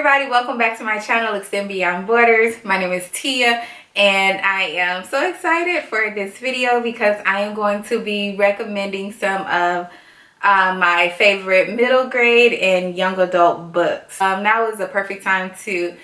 everybody, welcome back to my channel, Extend Beyond Borders. My name is Tia and I am so excited for this video because I am going to be recommending some of my favorite middle grade and young adult books. Now is the perfect time to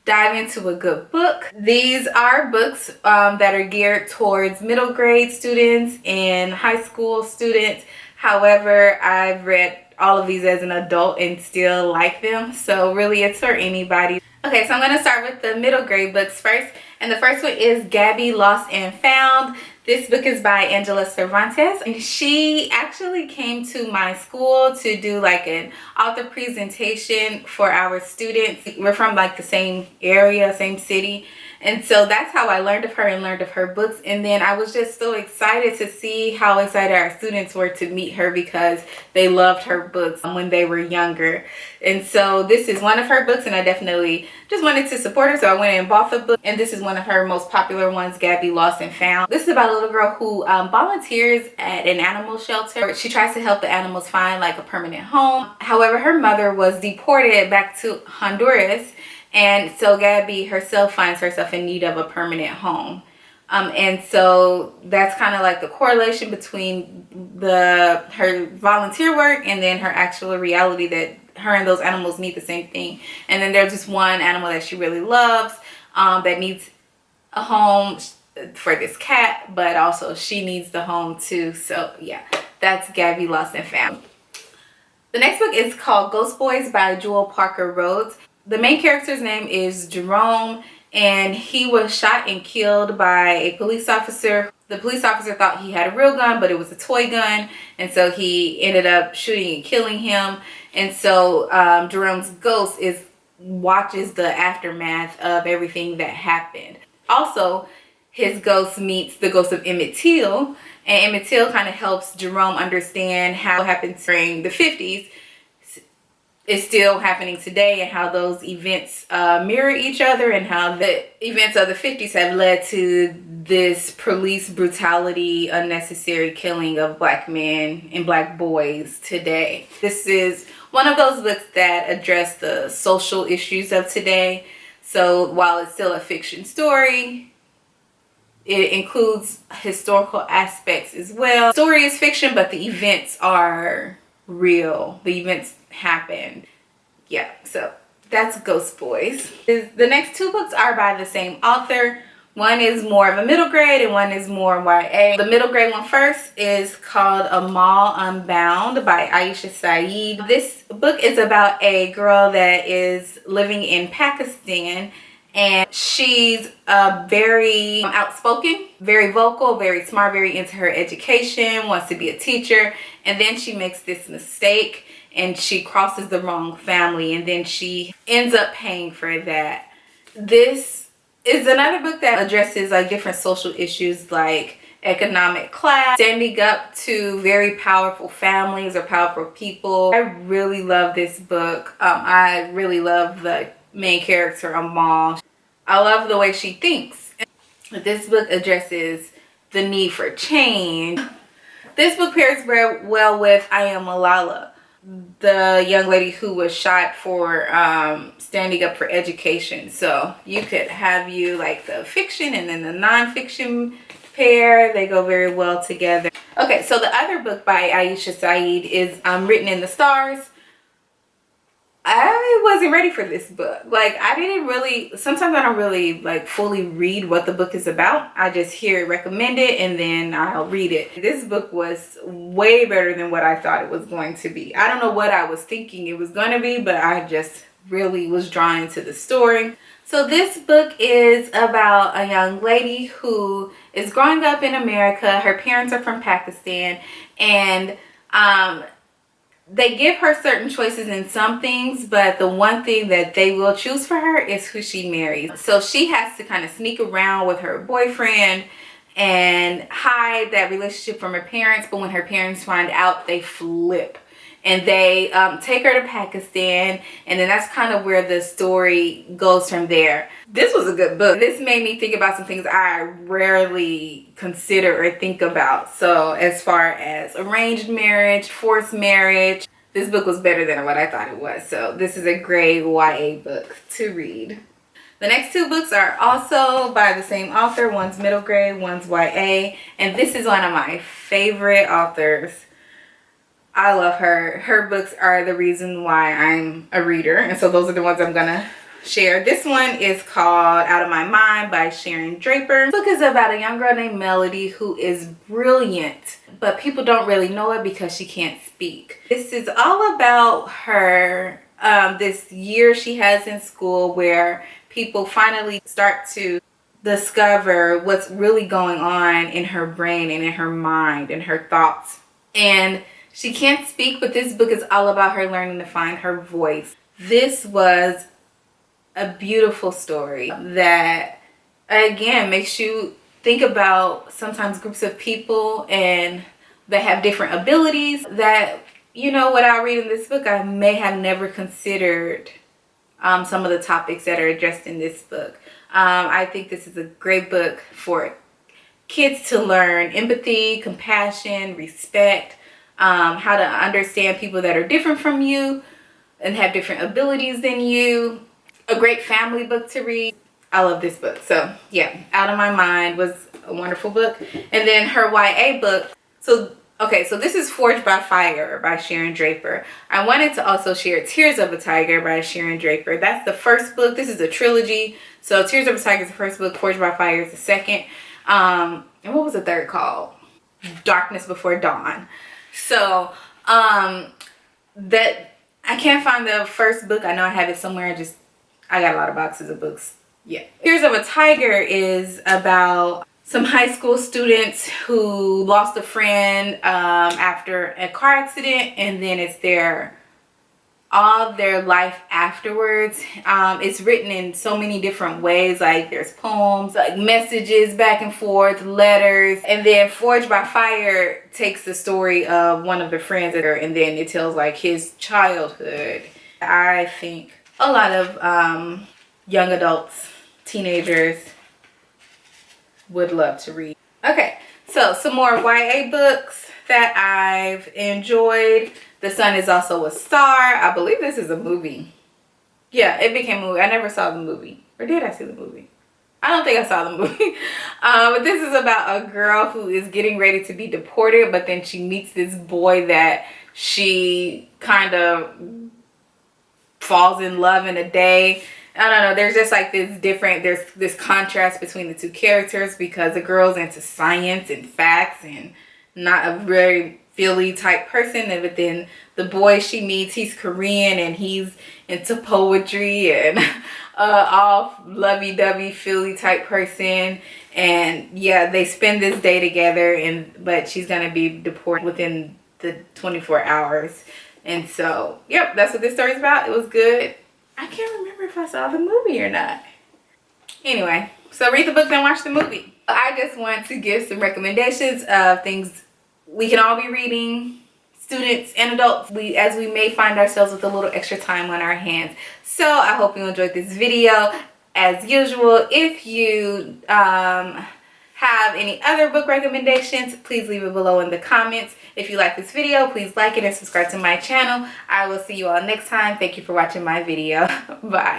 dive into a good book. These are books that are geared towards middle grade students and high school students. However, I've read all of these as an adult and still like them, so really it's for anybody. Okay, so I'm going to start with the middle grade books first, and the first one is Gabby Lost and Found. This book is by Angela Cervantes, and she actually came to my school to do like an author presentation for our students. We're from like the same area, same city, and so that's how I learned of her and learned of her books. And then I was just so excited to see how excited our students were to meet her because they loved her books when they were younger. And so this is one of her books, and I definitely just wanted to support her, so I went and bought the book. And this is one of her most popular ones, Gabby Lost and Found. This is about a little girl who volunteers at an animal shelter. She tries to help the animals find like a permanent home. However, her mother was deported back to Honduras, and so Gabby herself finds herself in need of a permanent home. And so that's kind of like the correlation between her volunteer work and then her actual reality, that her and those animals need the same thing. And then there's just one animal that she really loves that needs a home for this cat, but also she needs the home too. So yeah, that's Gabby Lost and Found. The next book is called Ghost Boys by Jewel Parker Rhodes. The main character's name is Jerome, and he was shot and killed by a police officer. The police officer thought he had a real gun, but it was a toy gun, and so he ended up shooting and killing him. And so Jerome's ghost watches the aftermath of everything that happened. Also, his ghost meets the ghost of Emmett Till, and Emmett Till kind of helps Jerome understand how it happened during the 50s is still happening today, and how those events mirror each other, and how the events of the 50s have led to this police brutality, unnecessary killing of black men and black boys today. This is one of those books that address the social issues of today. So while it's still a fiction story, it includes historical aspects as well. The story is fiction, but the events are real. The events happened. Yeah, so that's Ghost Boys. The next two books are by the same author. One is more of a middle grade and one is more YA. The middle grade one first is called Amal Unbound by Aisha Saeed. This book is about a girl that is living in Pakistan, and she's very outspoken, very vocal, very smart, very into her education, wants to be a teacher, and then she makes this mistake and she crosses the wrong family, and then she ends up paying for that. This is another book that addresses like different social issues like economic class, standing up to very powerful families or powerful people. I really love this book. I really love the main character, Amal. I love the way she thinks. This book addresses the need for change. This book pairs very well with I Am Malala, the young lady who was shot for standing up for education. So you could have like the fiction and then the non-fiction pair. They go very well together. Okay, so the other book by Aisha Saeed is Written in the Stars. I wasn't ready for this book. Like, sometimes I don't really like fully read what the book is about. I just hear it recommended and then I'll read it. This book was way better than what I thought it was going to be. I don't know what I was thinking it was going to be, but I just really was drawn into the story. So this book is about a young lady who is growing up in America. Her parents are from Pakistan, and they give her certain choices in some things, but the one thing that they will choose for her is who she marries. So she has to kind of sneak around with her boyfriend and hide that relationship from her parents. But when her parents find out, they flip and they take her to Pakistan, and then that's kind of where the story goes from there. This was a good book. This made me think about some things I rarely consider or think about. So as far as arranged marriage, forced marriage, this book was better than what I thought it was. So this is a great YA book to read. The next two books are also by the same author. One's middle grade, one's YA. And this is one of my favorite authors. I love her. Her books are the reason why I'm a reader. And so those are the ones I'm going to share. This one is called Out of My Mind by Sharon Draper. This book is about a young girl named Melody who is brilliant, but people don't really know it because she can't speak. This is all about her, this year she has in school where people finally start to discover what's really going on in her brain and in her mind and her thoughts. And she can't speak, but this book is all about her learning to find her voice. This was a beautiful story that, again, makes you think about sometimes groups of people and that have different abilities that, you know, without reading this book, I may have never considered some of the topics that are addressed in this book. I think this is a great book for kids to learn empathy, compassion, respect, how to understand people that are different from you and have different abilities than you. A great family book to read. I love this book. So yeah, Out of My Mind was a wonderful book. And then her YA book. So this is Forged by Fire by Sharon Draper. I wanted to also share Tears of a Tiger by Sharon Draper. That's the first book. This is a trilogy. So Tears of a Tiger is the first book. Forged by Fire is the second. And what was the third called? Darkness Before Dawn. So that I can't find the first book. I know I have it somewhere. I got a lot of boxes of books. Yeah. Tears of a Tiger is about some high school students who lost a friend after a car accident, and then it's all their life afterwards. It's written in so many different ways. Like there's poems, like messages back and forth, letters, and then Forged by Fire takes the story of one of the friends and then it tells like his childhood. I think a lot of young adults, teenagers would love to read. Okay, so some more YA books that I've enjoyed. The Sun Is Also a Star. I believe this is a movie. Yeah, it became a movie. I never saw the movie. Or did I see the movie? I don't think I saw the movie. But this is about a girl who is getting ready to be deported, but then she meets this boy that she kind of falls in love in a day. I don't know, there's just like there's this contrast between the two characters because the girl's into science and facts and not a very Philly type person, but then the boy she meets, he's Korean and he's into poetry and all lovey-dovey Philly type person. And yeah, they spend this day together, but she's gonna be deported within the 24 hours. And so, yep, that's what this story's about. It was good. I can't remember if I saw the movie or not. Anyway, so read the book, then watch the movie. I just want to give some recommendations of things we can all be reading, students and adults, as we may find ourselves with a little extra time on our hands. So I hope you enjoyed this video. As usual, if you have any other book recommendations, please leave it below in the comments. If you like this video, please like it and subscribe to my channel. I will see you all next time. Thank you for watching my video. Bye.